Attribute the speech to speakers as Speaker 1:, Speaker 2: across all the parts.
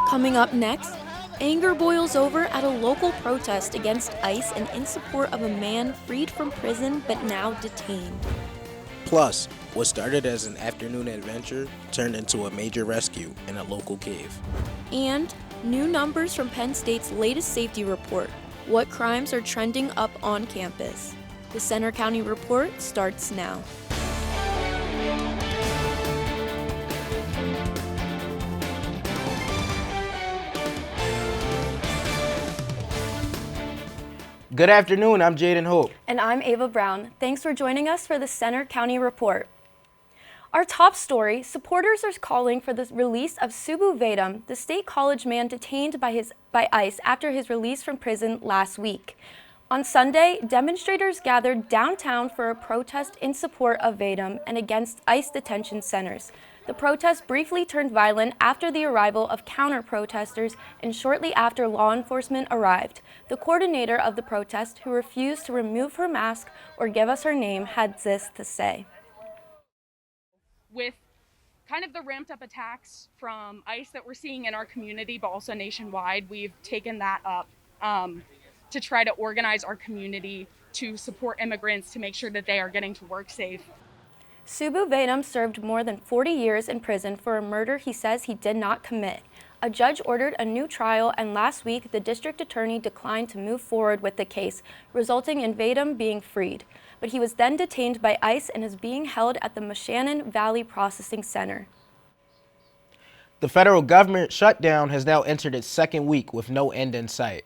Speaker 1: Coming up next, anger boils over at a local protest against ICE and in support of a man freed from prison but now detained.
Speaker 2: Plus, what started as an afternoon adventure turned into a major rescue in a local cave.
Speaker 1: And new numbers from Penn State's latest safety report. What crimes are trending up on campus? The Center County Report starts now.
Speaker 2: Good afternoon, I'm Jaden Hope.
Speaker 1: And I'm Ava Brown. Thanks for joining us for the Center County Report. Our top story, supporters are calling for the release of Subu Vedam, the state college man detained by ICE after his release from prison last week. On Sunday, demonstrators gathered downtown for a protest in support of Vedam and against ICE detention centers. The protest briefly turned violent after the arrival of counter-protesters and shortly after law enforcement arrived. The coordinator of the protest, who refused to remove her mask or give us her name, had this to say.
Speaker 3: With kind of the ramped up attacks from ICE that we're seeing in our community, but also nationwide, we've taken that up to try to organize our community to support immigrants to make sure that they are getting to work safe.
Speaker 1: Subu Vedam served more than 40 years in prison for a murder he says he did not commit. A judge ordered a new trial, and last week the district attorney declined to move forward with the case, resulting in Vedam being freed. But he was then detained by ICE and is being held at the Moshannon Valley Processing Center.
Speaker 2: The federal government shutdown has now entered its second week with no end in sight.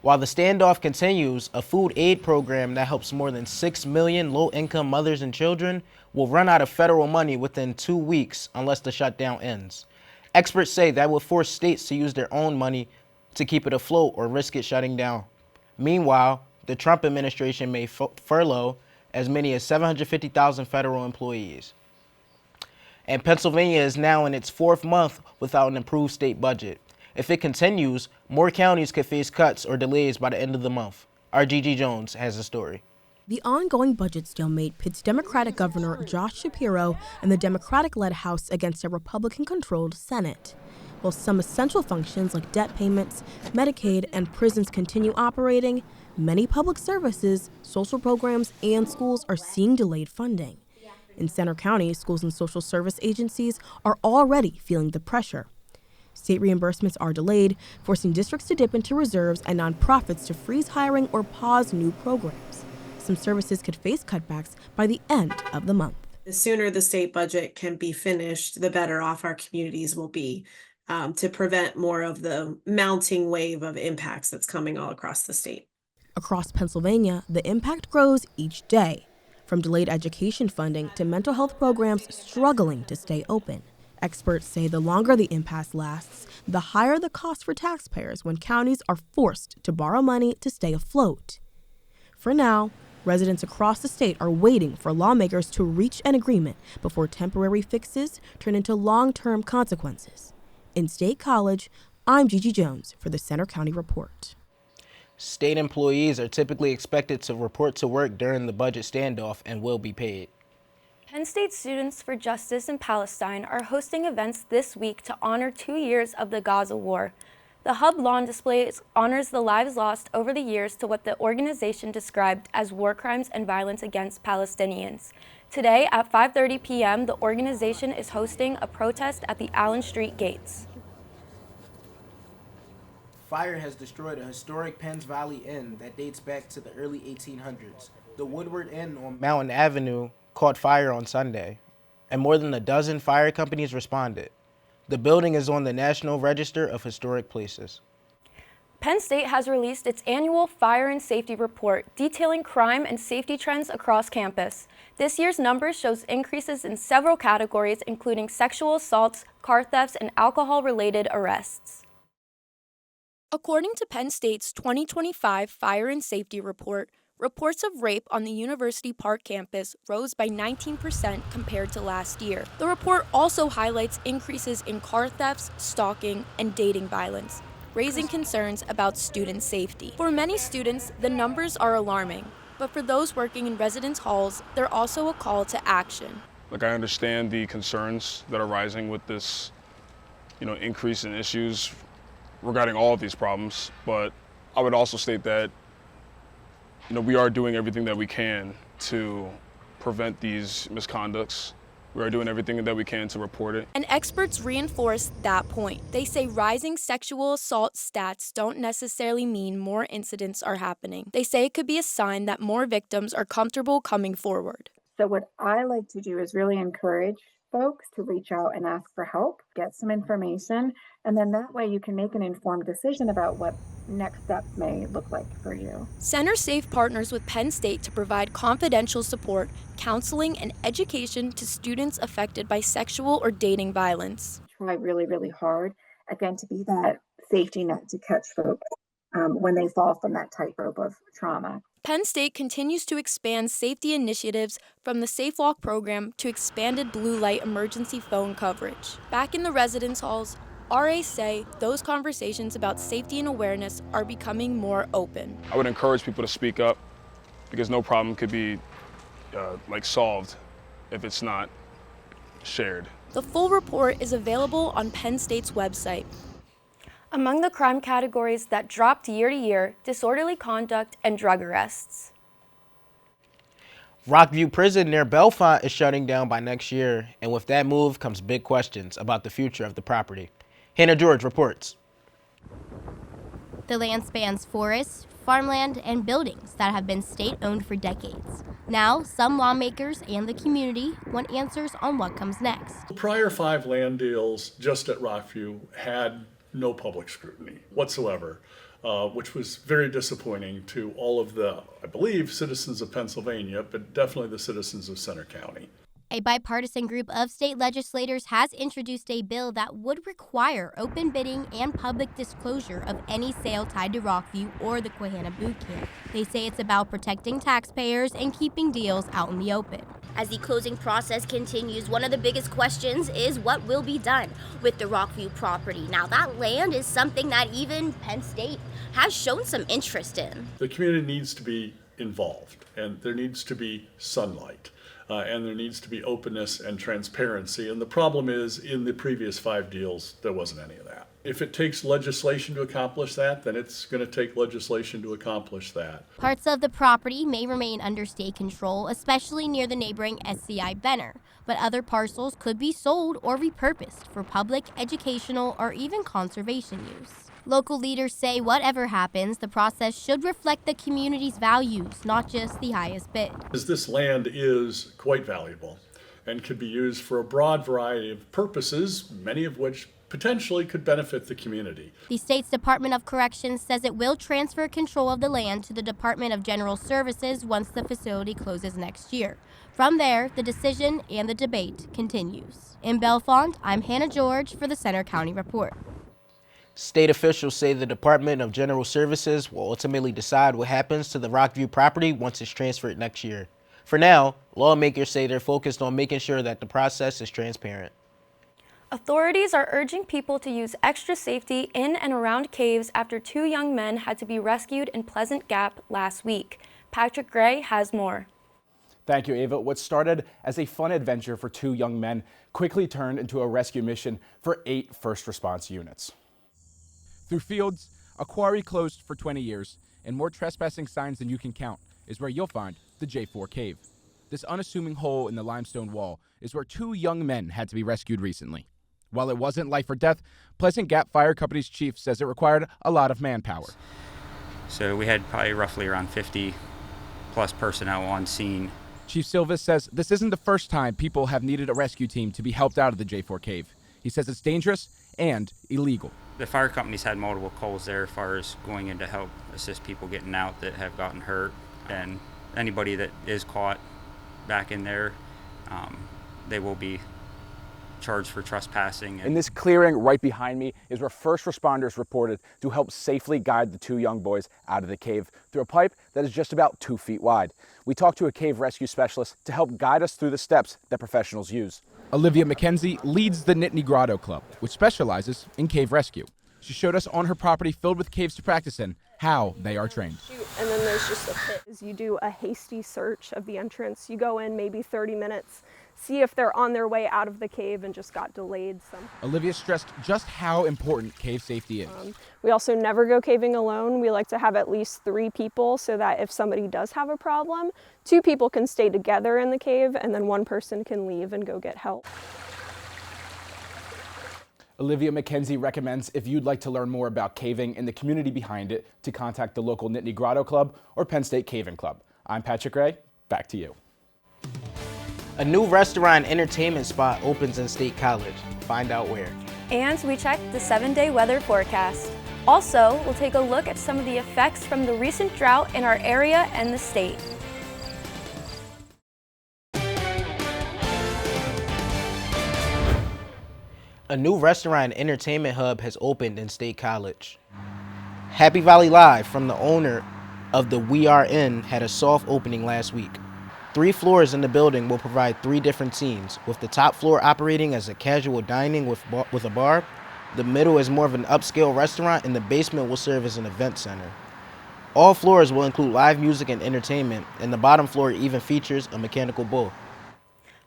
Speaker 2: While the standoff continues, a food aid program that helps more than 6 million low-income mothers and children will run out of federal money within 2 weeks unless the shutdown ends. Experts say that will force states to use their own money to keep it afloat or risk it shutting down. Meanwhile, the Trump administration may furlough as many as 750,000 federal employees. And Pennsylvania is now in its 4th month without an improved state budget. If it continues, more counties could face cuts or delays by the end of the month. Our Gigi Jones has the story.
Speaker 4: The ongoing budget stalemate pits Democratic Governor Josh Shapiro and the Democratic-led House against a Republican-controlled Senate. While some essential functions like debt payments, Medicaid, and prisons continue operating, many public services, social programs, and schools are seeing delayed funding. In Center County, schools and social service agencies are already feeling the pressure. State reimbursements are delayed, forcing districts to dip into reserves and nonprofits to freeze hiring or pause new programs. Some services could face cutbacks by the end of the month.
Speaker 5: The sooner the state budget can be finished, the better off our communities will be to prevent more of the mounting wave of impacts that's coming all across the state.
Speaker 4: Across Pennsylvania, the impact grows each day, from delayed education funding to mental health programs struggling to stay open. Experts say the longer the impasse lasts, the higher the cost for taxpayers when counties are forced to borrow money to stay afloat. For now, residents across the state are waiting for lawmakers to reach an agreement before temporary fixes turn into long-term consequences. In State College, I'm Gigi Jones for the Center County Report.
Speaker 2: State employees are typically expected to report to work during the budget standoff and will be paid.
Speaker 1: Penn State Students for Justice in Palestine are hosting events this week to honor 2 years of the Gaza War. The Hub Lawn Display honors the lives lost over the years to what the organization described as war crimes and violence against Palestinians. Today at 5:30 p.m., the organization is hosting a protest at the Allen Street gates.
Speaker 2: Fire has destroyed a historic Penns Valley Inn that dates back to the early 1800s. The Woodward Inn on Mountain Avenue caught fire on Sunday, and more than a dozen fire companies responded. The building is on the National Register of Historic Places.
Speaker 1: Penn State has released its annual Fire and Safety Report detailing crime and safety trends across campus. This year's numbers shows increases in several categories, including sexual assaults, car thefts, and alcohol-related arrests. According to Penn State's 2025 Fire and Safety Report, reports of rape on the University Park campus rose by 19% compared to last year. The report also highlights increases in car thefts, stalking, and dating violence, raising concerns about student safety. For many students, the numbers are alarming, but for those working in residence halls, they're also a call to action.
Speaker 6: Look, I understand the concerns that are rising with this, increase in issues regarding all of these problems. But I would also state that, we are doing everything that we can to prevent these misconducts. We are doing everything that we can to report it.
Speaker 1: And experts reinforce that point. They say rising sexual assault stats don't necessarily mean more incidents are happening. They say it could be a sign that more victims are comfortable coming forward.
Speaker 7: So what I like to do is really encourage folks to reach out and ask for help, get some information, and then that way you can make an informed decision about what next steps may look like for you.
Speaker 1: Center Safe partners with Penn State to provide confidential support, counseling, and education to students affected by sexual or dating violence.
Speaker 7: Try really, really hard, again, to be that safety net to catch folks when they fall from that tightrope of trauma.
Speaker 1: Penn State continues to expand safety initiatives from the Safe Walk program to expanded blue light emergency phone coverage. Back in the residence halls, RAs say those conversations about safety and awareness are becoming more open.
Speaker 6: I would encourage people to speak up because no problem could be solved if it's not shared.
Speaker 1: The full report is available on Penn State's website. Among the crime categories that dropped year to year, disorderly conduct and drug arrests.
Speaker 2: Rockview Prison near Bellefonte is shutting down by next year, and with that move comes big questions about the future of the property. Hannah George reports.
Speaker 8: The land spans forests, farmland, and buildings that have been state-owned for decades. Now, some lawmakers and the community want answers on what comes next.
Speaker 9: The prior 5 land deals just at Rockview had no public scrutiny whatsoever, which was very disappointing to all of the, I believe, citizens of Pennsylvania, but definitely the citizens of Center County.
Speaker 8: A bipartisan group of state legislators has introduced a bill that would require open bidding and public disclosure of any sale tied to Rockview or the Quahana Boot Camp. They say it's about protecting taxpayers and keeping deals out in the open.
Speaker 10: As the closing process continues, one of the biggest questions is what will be done with the Rockview property. Now, that land is something that even Penn State has shown some interest in.
Speaker 9: The community needs to be involved, and there needs to be sunlight. And there needs to be openness and transparency. And the problem is, in the previous 5 deals, there wasn't any of that. If it takes legislation to accomplish that, then it's going to take legislation to accomplish that.
Speaker 8: Parts of the property may remain under state control, especially near the neighboring SCI Benner, but other parcels could be sold or repurposed for public, educational, or even conservation use. Local leaders say whatever happens, the process should reflect the community's values, not just the highest bid.
Speaker 9: This land is quite valuable and could be used for a broad variety of purposes, many of which potentially could benefit the community.
Speaker 8: The state's Department of Corrections says it will transfer control of the land to the Department of General Services once the facility closes next year. From there, the decision and the debate continues. In Bellefonte, I'm Hannah George for the Center County Report.
Speaker 2: State officials say the Department of General Services will ultimately decide what happens to the Rockview property once it's transferred next year. For now, lawmakers say they're focused on making sure that the process is transparent.
Speaker 1: Authorities are urging people to use extra safety in and around caves after 2 young men had to be rescued in Pleasant Gap last week. Patrick Gray has more.
Speaker 11: Thank you, Ava. What started as a fun adventure for 2 young men quickly turned into a rescue mission for 8 first response units.
Speaker 12: Through fields, a quarry closed for 20 years, and more trespassing signs than you can count is where you'll find the J4 Cave. This unassuming hole in the limestone wall is where 2 young men had to be rescued recently. While it wasn't life or death, Pleasant Gap Fire Company's chief says it required a lot of manpower.
Speaker 13: So we had probably roughly around 50 plus personnel on scene.
Speaker 12: Chief Silvis says this isn't the first time people have needed a rescue team to be helped out of the J4 Cave. He says it's dangerous and illegal.
Speaker 13: The fire company's had multiple calls there as far as going in to help assist people getting out that have gotten hurt, and anybody that is caught back in there, they will be charged for trespassing.
Speaker 11: In this clearing right behind me is where first responders reported to help safely guide the 2 young boys out of the cave through a pipe that is just about 2 feet wide. We talked to a cave rescue specialist to help guide us through the steps that professionals use.
Speaker 12: Olivia McKenzie leads the Nittany Grotto Club, which specializes in cave rescue. She showed us on her property filled with caves to practice in how they are trained.
Speaker 14: And then there's just a pit. You do a hasty search of the entrance. You go in maybe 30 minutes, see if they're on their way out of the cave and just got delayed some.
Speaker 12: Olivia stressed just how important cave safety is.
Speaker 14: We also never go caving alone. We like to have at least 3 people so that if somebody does have a problem, 2 people can stay together in the cave and then 1 person can leave and go get help.
Speaker 11: Olivia McKenzie recommends if you'd like to learn more about caving and the community behind it to contact the local Nittany Grotto Club or Penn State Caving Club. I'm Patrick Ray, back to you.
Speaker 2: A new restaurant and entertainment spot opens in State College. Find out where.
Speaker 1: And we checked the 7-day weather forecast. Also, we'll take a look at some of the effects from the recent drought in our area and the state.
Speaker 2: A new restaurant and entertainment hub has opened in State College. Happy Valley Live, from the owner of the We Are Inn, had a soft opening last week. 3 floors in the building will provide 3 different scenes, with the top floor operating as a casual dining with a bar, the middle is more of an upscale restaurant, and the basement will serve as an event center. All floors will include live music and entertainment, and the bottom floor even features a mechanical bull.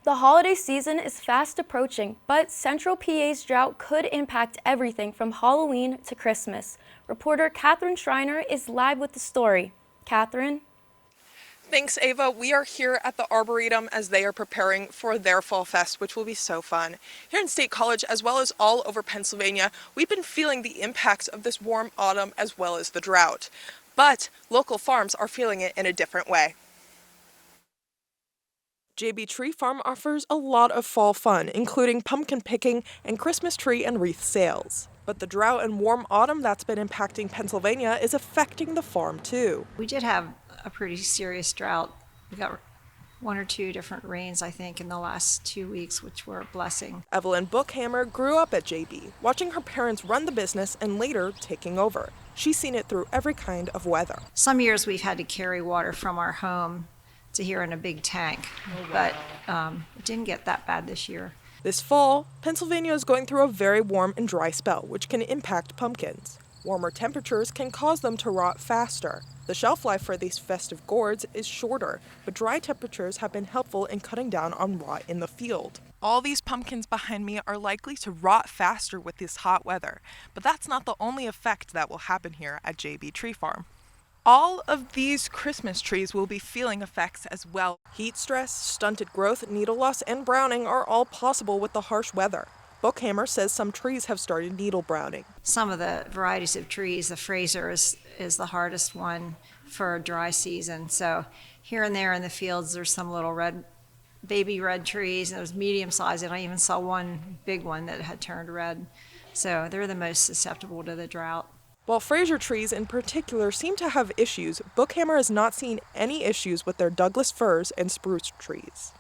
Speaker 1: The holiday season is fast approaching, but Central PA's drought could impact everything from Halloween to Christmas. Reporter Catherine Schreiner is live with the story. Catherine?
Speaker 15: Thanks, Ava. We are here at the Arboretum as they are preparing for their Fall Fest, which will be so fun. Here in State College, as well as all over Pennsylvania, we've been feeling the impacts of this warm autumn as well as the drought. But local farms are feeling it in a different way. JB Tree Farm offers a lot of fall fun, including pumpkin picking and Christmas tree and wreath sales. But the drought and warm autumn that's been impacting Pennsylvania is affecting the farm too.
Speaker 16: We did have a pretty serious drought. We got 1 or 2 different rains, I think, in the last 2 weeks, which were a blessing.
Speaker 15: Evelyn Bookhammer grew up at JB, watching her parents run the business and later taking over. She's seen it through every kind of weather.
Speaker 16: Some years we've had to carry water from our home to here in a big tank, but it didn't get that bad this year.
Speaker 15: This fall, Pennsylvania is going through a very warm and dry spell, which can impact pumpkins. Warmer temperatures can cause them to rot faster. The shelf life for these festive gourds is shorter, but dry temperatures have been helpful in cutting down on rot in the field. All these pumpkins behind me are likely to rot faster with this hot weather, but that's not the only effect that will happen here at JB Tree Farm. All of these Christmas trees will be feeling effects as well. Heat stress, stunted growth, needle loss, and browning are all possible with the harsh weather. Bookhammer says some trees have started needle browning.
Speaker 16: Some of the varieties of trees, the Fraser is the hardest one for a dry season. So here and there in the fields, there's some little baby red trees, and it was medium sized, and I even saw one big one that had turned red. So they're the most susceptible to the drought.
Speaker 15: While Fraser trees in particular seem to have issues, Bookhammer has not seen any issues with their Douglas firs and spruce trees.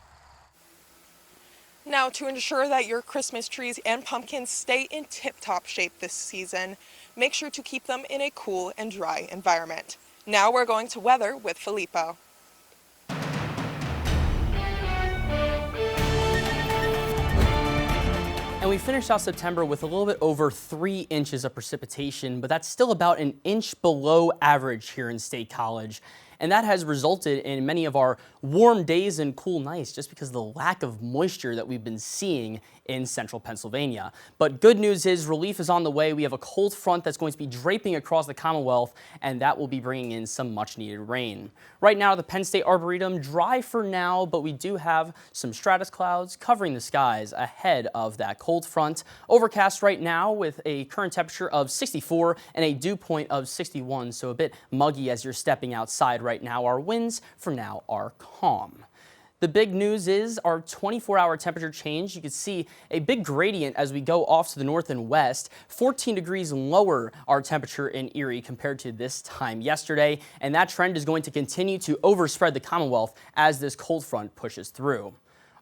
Speaker 15: Now, to ensure that your Christmas trees and pumpkins stay in tip-top shape this season, make sure to keep them in a cool and dry environment. Now we're going to weather with Filippo.
Speaker 17: And we finished out September with a little bit over 3 inches of precipitation, but that's still about an inch below average here in State College. And that has resulted in many of our warm days and cool nights just because of the lack of moisture that we've been seeing in central Pennsylvania. But good news is relief is on the way. We have a cold front that's going to be draping across the Commonwealth, and that will be bringing in some much needed rain. Right now, the Penn State Arboretum dry for now, but we do have some stratus clouds covering the skies ahead of that cold front. Overcast right now with a current temperature of 64 and a dew point of 61, so a bit muggy as you're stepping outside right now. Our winds for now are calm. The big news is our 24-hour temperature change. You can see a big gradient as we go off to the north and west. 14 degrees lower our temperature in Erie compared to this time yesterday, and that trend is going to continue to overspread the Commonwealth as this cold front pushes through.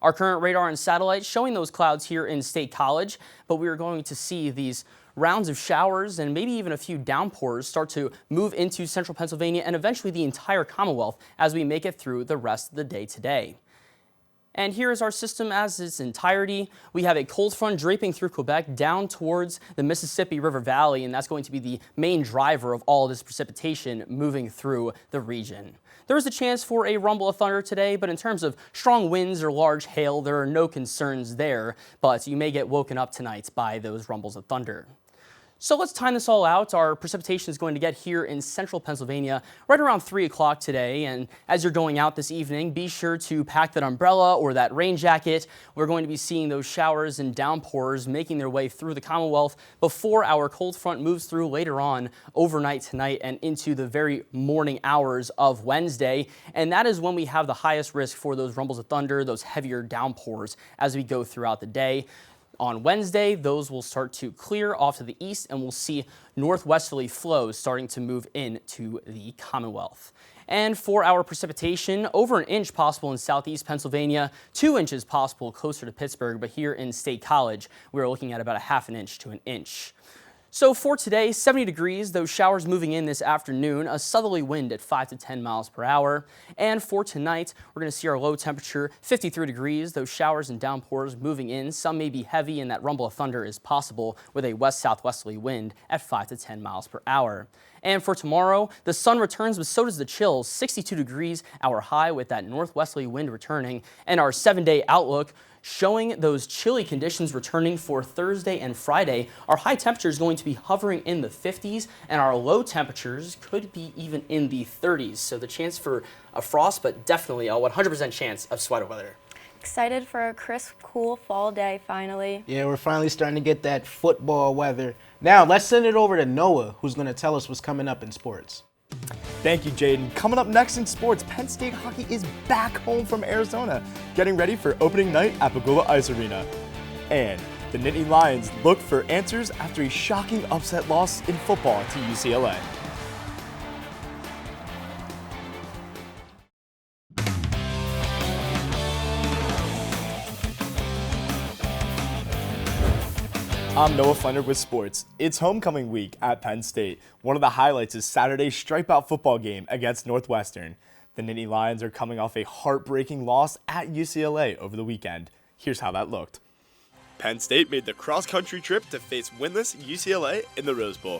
Speaker 17: Our current radar and satellite showing those clouds here in State College, but we are going to see these rounds of showers and maybe even a few downpours start to move into central Pennsylvania and eventually the entire Commonwealth as we make it through the rest of the day today. And here is our system as its entirety. We have a cold front draping through Quebec down towards the Mississippi River Valley, and that's going to be the main driver of all this precipitation moving through the region. There is a chance for a rumble of thunder today, but in terms of strong winds or large hail, there are no concerns there, but you may get woken up tonight by those rumbles of thunder. So let's time this all out. Our precipitation is going to get here in central Pennsylvania right around 3 o'clock today. And as you're going out this evening, be sure to pack that umbrella or that rain jacket. We're going to be seeing those showers and downpours making their way through the Commonwealth before our cold front moves through later on overnight tonight and into the very morning hours of Wednesday. And that is when we have the highest risk for those rumbles of thunder, those heavier downpours as we go throughout the day. On Wednesday, those will start to clear off to the east, and we'll see northwesterly flows starting to move into the Commonwealth. And for our precipitation, over an inch possible in southeast Pennsylvania, 2 inches possible closer to Pittsburgh, but here in State College, we're looking at about a ½ inch to an inch. So for today, 70 degrees, those showers moving in this afternoon, a southerly wind at 5 to 10 miles per hour. And for tonight, we're going to see our low temperature, 53 degrees, those showers and downpours moving in. Some may be heavy and that rumble of thunder is possible with a west-southwesterly wind at 5 to 10 miles per hour. And for tomorrow, the sun returns, but so does the chills, 62 degrees, our high with that northwesterly wind returning. And our 7-day outlook showing those chilly conditions returning for Thursday and Friday. Our high temperature is going to be hovering in the 50s, and our low temperatures could be even in the 30s. So the chance for a frost, but definitely a 100% chance of sweater weather.
Speaker 1: Excited for a crisp, cool fall day finally.
Speaker 2: Yeah, we're finally starting to get that football weather. Now, let's send it over to Noah, who's going to tell us what's coming up in sports.
Speaker 18: Thank you, Jaden. Coming up next in sports, Penn State hockey is back home from Arizona, getting ready for opening night at Pagola Ice Arena. And the Nittany Lions look for answers after a shocking upset loss in football to UCLA. I'm Noah Flender with sports. It's homecoming week at Penn State. One of the highlights is Saturday's stripe-out football game against Northwestern. The Nittany Lions are coming off a heartbreaking loss at UCLA over the weekend. Here's how that looked. Penn State made the cross-country trip to face winless UCLA in the Rose Bowl.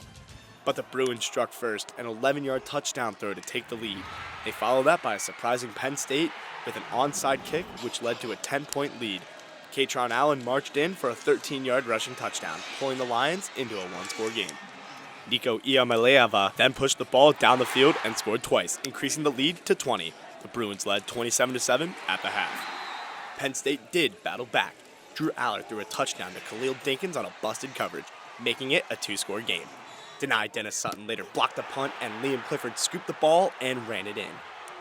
Speaker 18: But the Bruins struck first, an 11-yard touchdown throw to take the lead. They followed that by a surprising Penn State with an onside kick, which led to a 10-point lead. Katron Allen marched in for a 13-yard rushing touchdown, pulling the Lions into a one-score game. Nico Iamaleava then pushed the ball down the field and scored twice, increasing the lead to 20. The Bruins led 27-7 at the half. Penn State did battle back. Drew Aller threw a touchdown to Khalil Dinkins on a busted coverage, making it a two-score game. Denied Dennis Sutton later blocked the punt, and Liam Clifford scooped the ball and ran it in.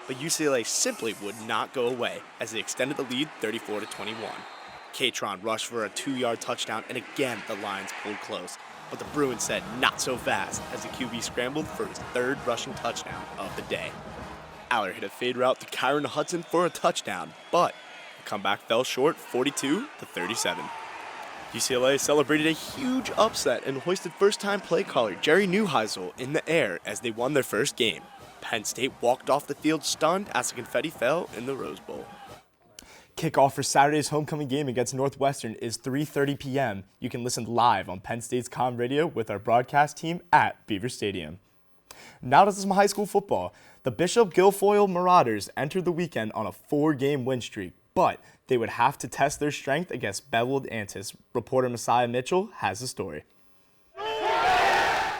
Speaker 18: But UCLA simply would not go away as they extended the lead 34-21. Katron rushed for a 2-yard touchdown, and again the Lions pulled close. But the Bruins said not so fast as the QB scrambled for his third rushing touchdown of the day. Aller hit a fade route to Kyron Hudson for a touchdown, but the comeback fell short 42-37. UCLA celebrated a huge upset and hoisted first-time play caller Jerry Neuheisel in the air as they won their first game. Penn State walked off the field stunned as the confetti fell in the Rose Bowl. Kickoff for Saturday's homecoming game against Northwestern is 3:30 p.m. You can listen live on Penn State's Comm Radio with our broadcast team at Beaver Stadium. Now to some high school football. The Bishop Guilfoyle Marauders entered the weekend on a 4-game win streak, but they would have to test their strength against Bellwood Antis. Reporter Messiah Mitchell has the story.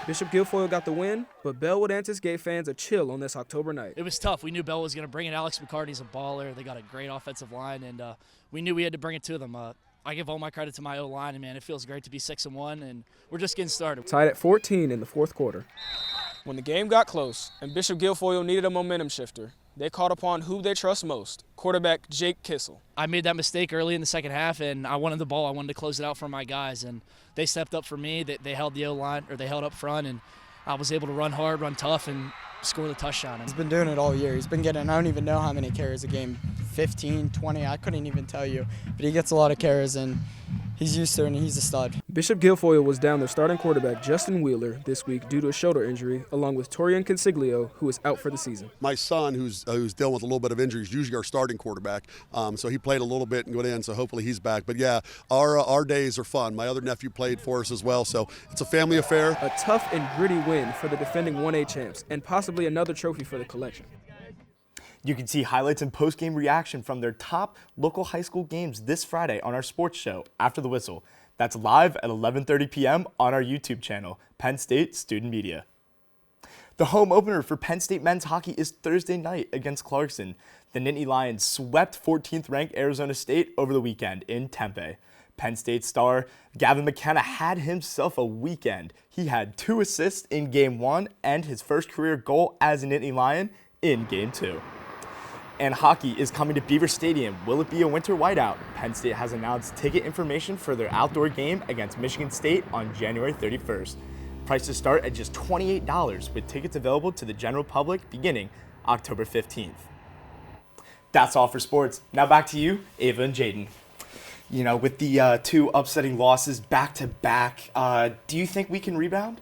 Speaker 19: Bishop Guilfoyle got the win, but Bellwood Antis gave fans a chill on this October night.
Speaker 20: It was tough. We knew Bell was going to bring in Alex McCarty's a baller. They got a great offensive line, and we knew we had to bring it to them. I give all my credit to my O-line, and, man, it feels great to be 6-1, and we're just getting started.
Speaker 19: Tied at 14 in the fourth quarter. When the game got close and Bishop Guilfoyle needed a momentum shifter, they called upon who they trust most, quarterback Jake Kissel.
Speaker 20: I made that mistake early in the second half, and I wanted the ball. I wanted to close it out for my guys, and they stepped up for me. They held the O-line, or they held up front, and I was able to run hard, run tough, and score the touchdown.
Speaker 21: He's been doing it all year. He's been getting, I don't even know how many carries a game, 15, 20, I couldn't even tell you. But he gets a lot of carries, and he's used to it and he's a stud.
Speaker 19: Bishop Guilfoyle was down their starting quarterback Justin Wheeler this week due to a shoulder injury, along with Torian Consiglio, who is out for the season.
Speaker 3: My son, who's dealing with a little bit of injuries, usually our starting quarterback, so he played a little bit and got in, so hopefully he's back. But yeah, our days are fun. My other nephew played for us as well, so it's a family affair.
Speaker 19: A tough and gritty win for the defending 1A champs, and possibly another trophy for the collection.
Speaker 18: You can see highlights and post-game reaction from their top local high school games this Friday on our sports show, After the Whistle. That's live at 11:30 p.m. on our YouTube channel, Penn State Student Media. The home opener for Penn State men's hockey is Thursday night against Clarkson. The Nittany Lions swept 14th-ranked Arizona State over the weekend in Tempe. Penn State star Gavin McKenna had himself a weekend. He had 2 assists in Game 1 and his first career goal as a Nittany Lion in Game 2. And hockey is coming to Beaver Stadium. Will it be a winter whiteout? Penn State has announced ticket information for their outdoor game against Michigan State on January 31st. Prices start at just $28, with tickets available to the general public beginning October 15th. That's all for sports. Now back to you, Ava and Jaden. You know, with the 2 upsetting losses back to back, do you think we can rebound?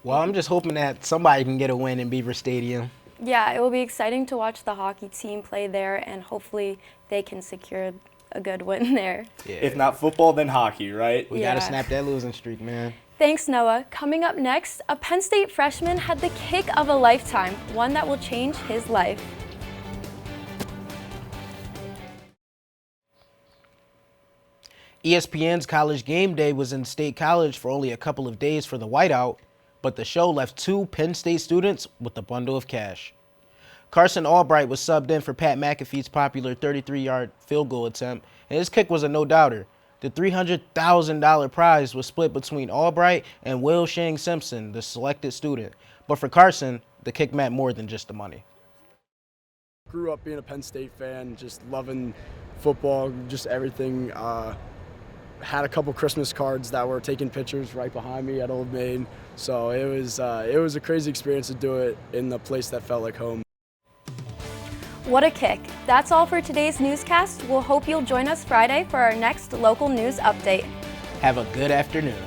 Speaker 2: Well, I'm just hoping that somebody can get a win in Beaver Stadium.
Speaker 1: Yeah, it will be exciting to watch the hockey team play there, and hopefully they can secure a good win there.
Speaker 18: Yeah. If not football, then hockey, right?
Speaker 2: We gotta snap that losing streak, man.
Speaker 1: Thanks, Noah. Coming up next, a Penn State freshman had the kick of a lifetime, one that will change his life.
Speaker 2: ESPN's College Game Day was in State College for only a couple of days for the whiteout, but the show left 2 Penn State students with a bundle of cash. Carson Albright was subbed in for Pat McAfee's popular 33-yard field goal attempt, and his kick was a no-doubter. The $300,000 prize was split between Albright and Will Shang Simpson, the selected student. But for Carson, the kick meant more than just the money.
Speaker 21: Grew up being a Penn State fan, just loving football, just everything. Had a couple Christmas cards that were taking pictures right behind me at Old Main. So it was a crazy experience to do it in the place that felt like home.
Speaker 1: What a kick. That's all for today's newscast. We'll hope you'll join us Friday for our next local news update.
Speaker 2: Have a good afternoon.